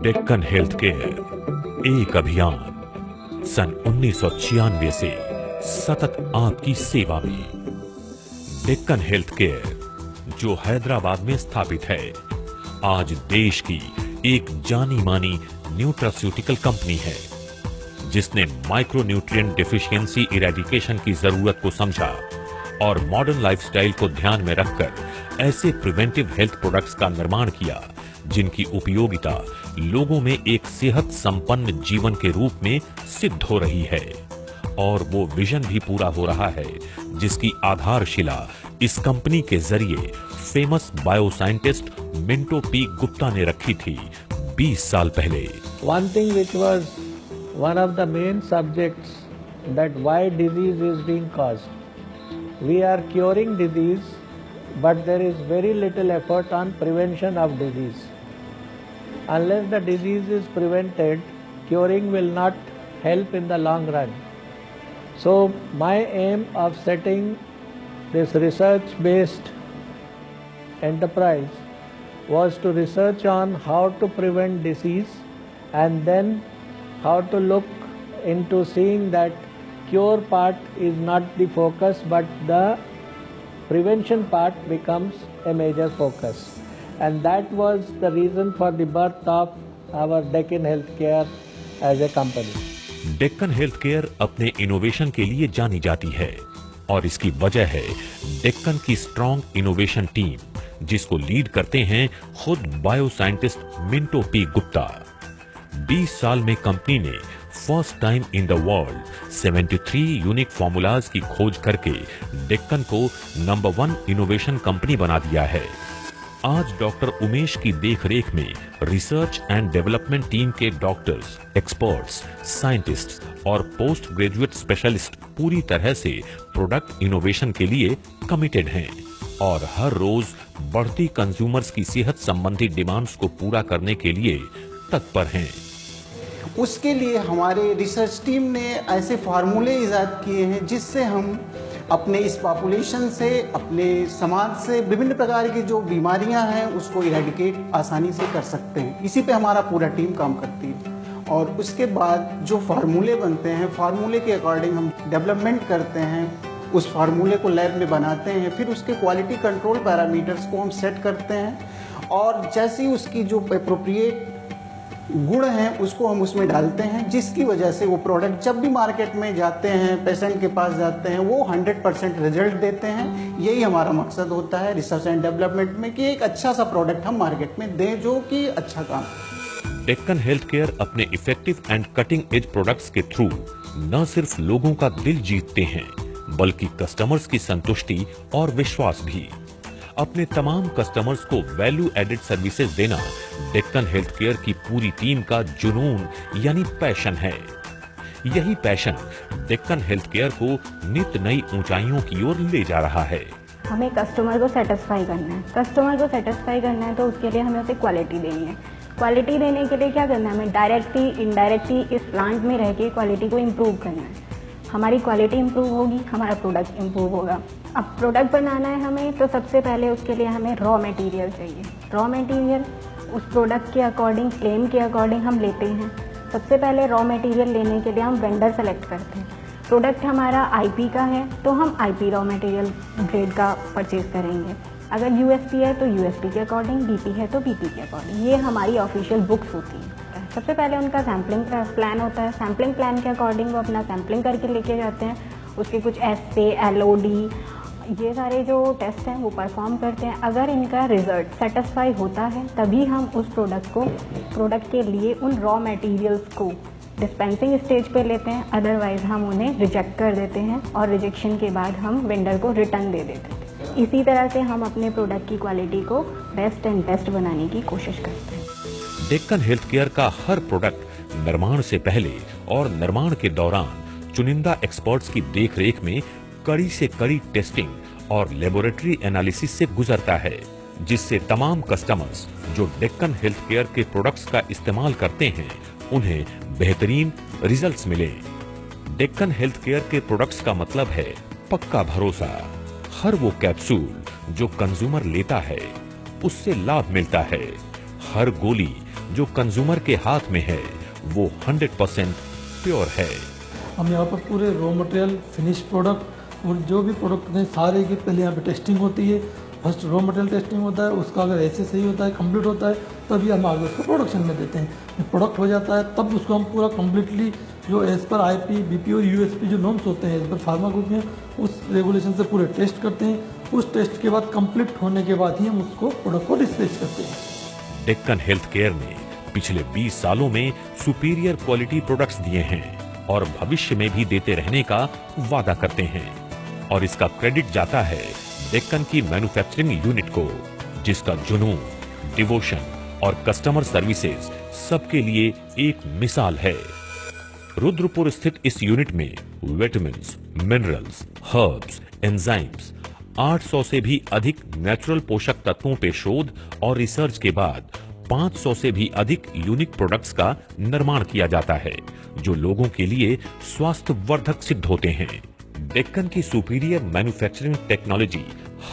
Deccan health care एक अभियान सन 1996 से सतत आपकी सेवा में। डेक्कन हेल्थ केयर जो हैदराबाद में स्थापित है, आज देश की एक जानी मानी न्यूट्रास्यूटिकल कंपनी है, जिसने माइक्रोन्यूट्रिएंट डेफिशिएंसी इरेडिकेशन की जरूरत को समझा और मॉडर्न लाइफस्टाइल को ध्यान में रखकर ऐसे प्रिवेंटिव हेल्थ प्रोडक्ट्स का निर्माण किया जिनकी उपयोगिता लोगों में एक सेहत संपन्न जीवन के रूप में सिद्ध हो रही है। और वो विजन भी पूरा हो रहा है जिसकी आधारशिला इस कंपनी के जरिए फेमस बायोसाइंटिस्ट मिंटो पी गुप्ता ने रखी थी 20 साल पहले। One thing which was one of the main subjects, that why disease is being caused. We are curing disease, but there is very little effort on prevention of disease. Unless the disease is prevented, curing will not help in the long run. So my aim of setting this research-based enterprise was to research on how to prevent disease and then how to look into seeing that cure part is not the focus but the prevention part becomes a major focus. And that was the reason for the birth of our Deccan Healthcare as a company. Deccan health care अपने innovation के लिए जानी जाती है और इसकी वजह है डेक्कन की स्ट्रॉन्ग इनोवेशन टीम, जिसको लीड करते हैं खुद बायोसाइंटिस्ट मिंटो पी गुप्ता। 20 साल में कंपनी ने first time in the world 73 unique formulas की खोज करके डेक्कन को नंबर 1 इनोवेशन कंपनी बना दिया है। आज डॉक्टर उमेश की देखरेख में रिसर्च एंड डेवलपमेंट टीम के डॉक्टर्स, एक्सपर्ट्स, साइंटिस्ट्स और पोस्ट ग्रेजुएट स्पेशलिस्ट पूरी तरह से प्रोडक्ट इनोवेशन के लिए कमिटेड हैं और हर रोज बढ़ती कंज्यूमर्स की सेहत संबंधी डिमांड्स को पूरा करने के लिए तत्पर हैं। उसके लिए हमारे रिसर्च टीम ने ऐसे फार्मूले इजाद किए हैं जिससे हम अपने इस पॉपुलेशन से, अपने समाज से विभिन्न प्रकार की जो बीमारियां हैं उसको इरेडिकेट आसानी से कर सकते हैं। इसी पे हमारा पूरा टीम काम करती है और उसके बाद जो फार्मूले बनते हैं, फार्मूले के अकॉर्डिंग हम डेवलपमेंट करते हैं, उस फार्मूले को लैब में बनाते हैं, फिर उसके क्वालिटी कंट्रोल पैरामीटर्स को हम सेट करते हैं और जैसी उसकी जो एप्रोप्रिएट गुण हैं उसको हम उसमें डालते हैं, जिसकी वजह से वो प्रोडक्ट जब भी मार्केट में जाते हैं, पेशेंट के पास जाते हैं, वो 100% रिजल्ट देते हैं। यही हमारा मकसद होता है रिसर्च एंड डेवलपमेंट में कि एक अच्छा सा प्रोडक्ट हम मार्केट में दें जो कि अच्छा काम करे। डेक्कन हेल्थ केयर अपने effective and cutting edge products के थ्रू न सिर्फ लोगों का दिल जीतते हैं बल्कि कस्टमर्स की संतुष्टि और विश्वास भी। अपने तमाम कस्टमर्स को वैल्यू एडेड सर्विसेज देना डेक्कन हेल्थ केयर की पूरी टीम का जुनून यानी पैशन है। यही पैशन डेक्कन हेल्थ केयर को नित नई ऊंचाइयों की ओर ले जा रहा है। हमें कस्टमर को सेटिस्फाई करना है। कस्टमर को सेटिस्फाई करना है तो उसके लिए हमें उसे क्वालिटी देनी है। क्वालिटी देने के लिए क्या करना है, हमें डायरेक्टली इनडायरेक्टली इस प्लांट में रह के क्वालिटी को इम्प्रूव करना है। हमारी क्वालिटी इम्प्रूव होगी, हमारा प्रोडक्ट इम्प्रूव होगा। अब प्रोडक्ट बनाना है हमें तो सबसे पहले उसके लिए हमें रॉ मटेरियल चाहिए। रॉ मटेरियल उस प्रोडक्ट के अकॉर्डिंग, क्लेम के अकॉर्डिंग हम लेते हैं। सबसे पहले रॉ मटेरियल लेने के लिए हम वेंडर सेलेक्ट करते हैं। प्रोडक्ट हमारा आईपी का है तो हम आईपी रॉ मटेरियल ग्रेड का परचेज करेंगे। अगर यूएसपी है तो यूएसपी के अकॉर्डिंग, बीपी है तो बीपी के अकॉर्डिंग। ये हमारी ऑफिशियल बुक्स होती हैं। सबसे पहले उनका सैम्पलिंग प्लान होता है। सैम्पलिंग प्लान के अकॉर्डिंग वो अपना सैम्पलिंग करके लेके जाते हैं। उसके कुछ एसए, एलओडी, ये सारे जो टेस्ट हैं वो परफॉर्म करते हैं। अगर इनका रिजल्ट सेटिस्फाई होता है तभी हम उस प्रोडक्ट के लिए उन रॉ मटेरियल्स को डिस्पेंसिंग स्टेज पे लेते हैं। अदरवाइज हम उन्हें रिजेक्ट कर देते हैं और रिजेक्शन के बाद हम वेंडर को रिटर्न दे देते हैं। इसी तरह से हम अपने प्रोडक्ट की क्वालिटी को बेस्ट एंड बेस्ट बनाने की कोशिश करते हैं। डेक्कन हेल्थ केयर का हर प्रोडक्ट निर्माण से पहले और निर्माण के दौरान चुनिंदा एक्सपर्ट्स की देखरेख में कड़ी से कड़ी टेस्टिंग और लेबोरेटरी एनालिसिस से गुजरता है, जिससे तमाम कस्टमर्स जो डेक्कन हेल्थ केयर के प्रोडक्ट्स का इस्तेमाल करते हैं उन्हें बेहतरीन रिजल्ट्स मिले। डेक्कन हेल्थ केयर के प्रोडक्ट्स का मतलब है पक्का भरोसा। हर वो कैप्सूल जो कंज्यूमर लेता है उससे लाभ मिलता है। हर गोली जो कंज्यूमर के हाथ में है वो 100% प्योर है। हम यहाँ पर पूरे रॉ मटेरियल, फिनिश प्रोडक्ट और जो भी प्रोडक्ट हैं सारे की पहले यहाँ पे टेस्टिंग होती है। फर्स्ट रॉ मटेरियल टेस्टिंग होता है, उसका अगर ऐसे सही होता है, कंप्लीट होता है, तभी हम आगे उसको प्रोडक्शन में देते हैं। जब प्रोडक्ट हो जाता है तब उसको हम पूरा कम्प्लीटली जो एज पर IP, BP और USP जो नॉर्म्स होते हैं एज पर फार्मा ग्रुप में, उस रेगुलेशन से पूरे टेस्ट करते हैं। उस टेस्ट के बाद कंप्लीट होने के बाद ही हम उसको प्रोडक्ट को डिस्पैच करते हैं। डेक्कन हेल्थ केयर ने पिछले 20 सालों में सुपीरियर क्वालिटी प्रोडक्ट्स दिए हैं और भविष्य में भी देते रहने का वादा करते हैं। और इसका क्रेडिट जाता है डेक्कन की मैन्युफैक्चरिंग यूनिट को, जिसका जुनून, डिवोशन और कस्टमर सर्विसेज सबके लिए एक मिसाल है। रुद्रपुर स्थित इस यूनिट में विटामिन्स, मिनरल्स, हर्ब्स, एंजाइम्स, 800 से भी अधिक नेचुरल पोषक तत्वों पे शोध और रिसर्च के बाद 500 से भी अधिक यूनिक प्रोडक्ट्स का निर्माण किया जाता है, जो लोगों के लिए स्वास्थ्यवर्धक सिद्ध होते हैं। डेक्कन की सुपीरियर मैन्युफैक्चरिंग टेक्नोलॉजी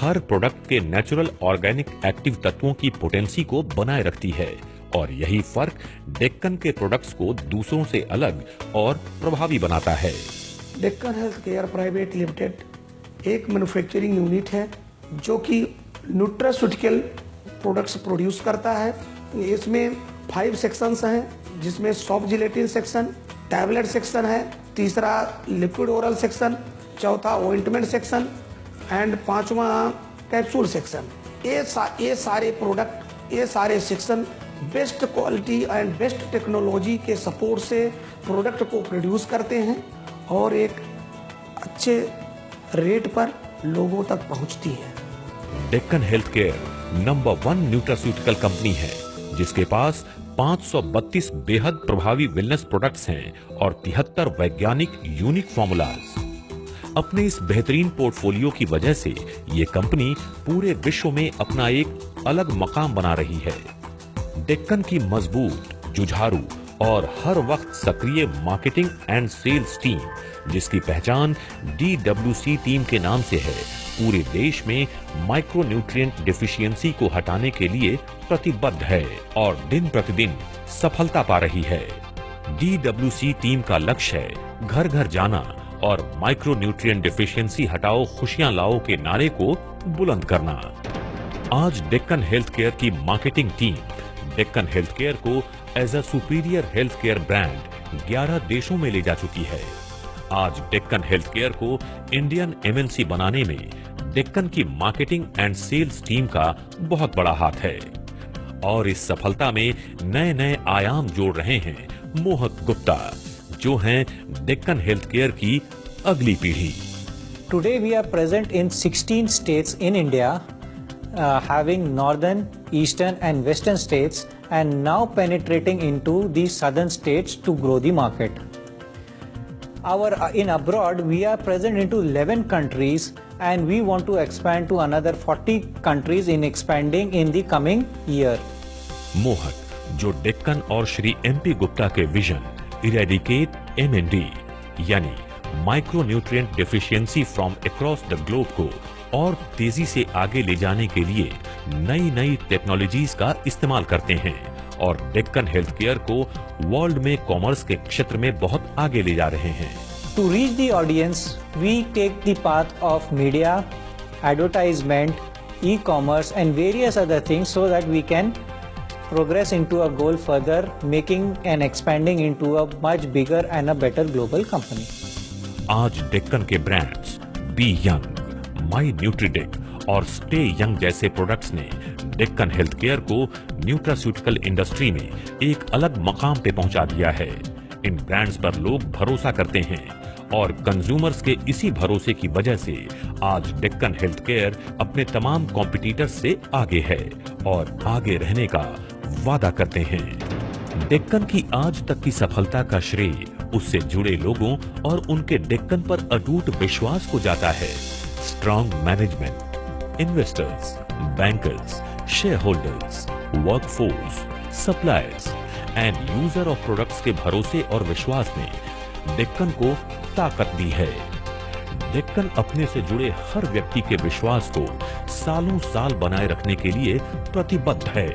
हर प्रोडक्ट के नेचुरल ऑर्गेनिक एक्टिव तत्वों की पोटेंसी को बनाए रखती है और यही फर्क डेक्कन के प्रोडक्ट्स को दूसरों से अलग और प्रभावी बनाता है। Deccan health care private limited एक मैन्युफैक्चरिंग यूनिट है जो कि न्यूट्रास्यूटिकल प्रोडक्ट्स प्रोड्यूस करता है। इसमें 5 सेक्शंस हैं, जिसमें soft gelatin section, tablet section है, तीसरा लिक्विड ओरल सेक्शन, चौथा ऑइंटमेंट सेक्शन एंड 5वां कैप्सूल सेक्शन। ये सारे प्रोडक्ट, ये सारे section best quality and best technology के सपोर्ट से प्रोडक्ट को प्रोड्यूस करते हैं और एक अच्छे रेट पर लोगों तक पहुंचती है। Deccan health care number 1 nutraceutical company है, जिसके पास 532 बेहद प्रभावी वेलनेस प्रोडक्ट्स हैं और 73 वैज्ञानिक यूनिक फॉर्मूलाज। अपने इस बेहतरीन पोर्टफोलियो की वजह से ये कंपनी पूरे विश्व में अपना एक अलग मकाम बना रही है। डेक्कन की मजबूत, जुझारू और हर वक्त सक्रिय मार्केटिंग एंड सेल्स टीम, जिसकी पहचान DWC टीम के नाम से है, पूरे देश में माइक्रोन्यूट्रिएंट डिफिशियंसी को हटाने के लिए प्रतिबद्ध है और दिन प्रतिदिन सफलता पा रही है। DWC टीम का लक्ष्य है घर घर जाना और माइक्रोन्यूट्रिएंट डिफिशियंसी हटाओ, खुशियां लाओ के नारे को बुलंद करना। आज डेक्कन हेल्थ केयर की marketing team Deccan health care को as a superior health care brand 11 देशों में ले जा चुकी है। आज डेक्कन हेल्थ केयर को इंडियन MNC बनाने में डेक्कन की मार्केटिंग एंड सेल्स टीम का बहुत बड़ा हाथ है और इस सफलता में नए नए आयाम जोड़ रहे हैं मोहक गुप्ता, जो हैं डेक्कन हेल्थ केयर की अगली पीढ़ी। Today we are present in 16 states in India, having northern, eastern and western states, and now penetrating into the southern states to grow the market. In abroad we are present into 11 countries and we want to expand to another 40 countries in expanding in the coming year. मोहक, जो डेक्कन और Shri MP Gupta के vision eradicate MND यानी micronutrient deficiency from across the globe को और तेजी से आगे ले जाने के लिए नई नई टेक्नोलॉजीज का इस्तेमाल करते हैं और डेक्कन हेल्थ केयर को वर्ल्ड में कॉमर्स के क्षेत्र में बहुत आगे ले जा रहे हैं। To reach the audience, we take the path of media, advertisement, e-commerce and various other things so that we can progress into a goal further, making and expanding into a much bigger and a better global company. आज डेक्कन के brands be young, माई न्यूट्रीडेक और stay young जैसे products ने Deccan health care को nutraceutical industry में एक अलग मकाम पे पहुंचा दिया है। इन ब्रांड्स पर लोग भरोसा करते हैं और कंज्यूमर्स के इसी भरोसे की वजह से आज डेक्कन हेल्थ केयर अपने तमाम कॉम्पिटिटर्स से आगे है और आगे रहने का वादा करते हैं। डेक्कन की आज तक की सफलता का श्रेय उससे जुड़े लोगों और उनके डेक्कन पर अटूट विश्वास को जाता है। Strong management, investors, bankers, share holders, workforce, suppliers and user of products के भरोसे और विश्वास ने डेक्कन को ताकत दी है। डेक्कन अपने से जुड़े हर व्यक्ति के विश्वास को सालों साल बनाए रखने के लिए प्रतिबद्ध है।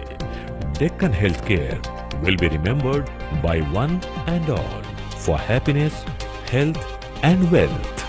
Deccan health care will be remembered by one and all for happiness, health and wealth.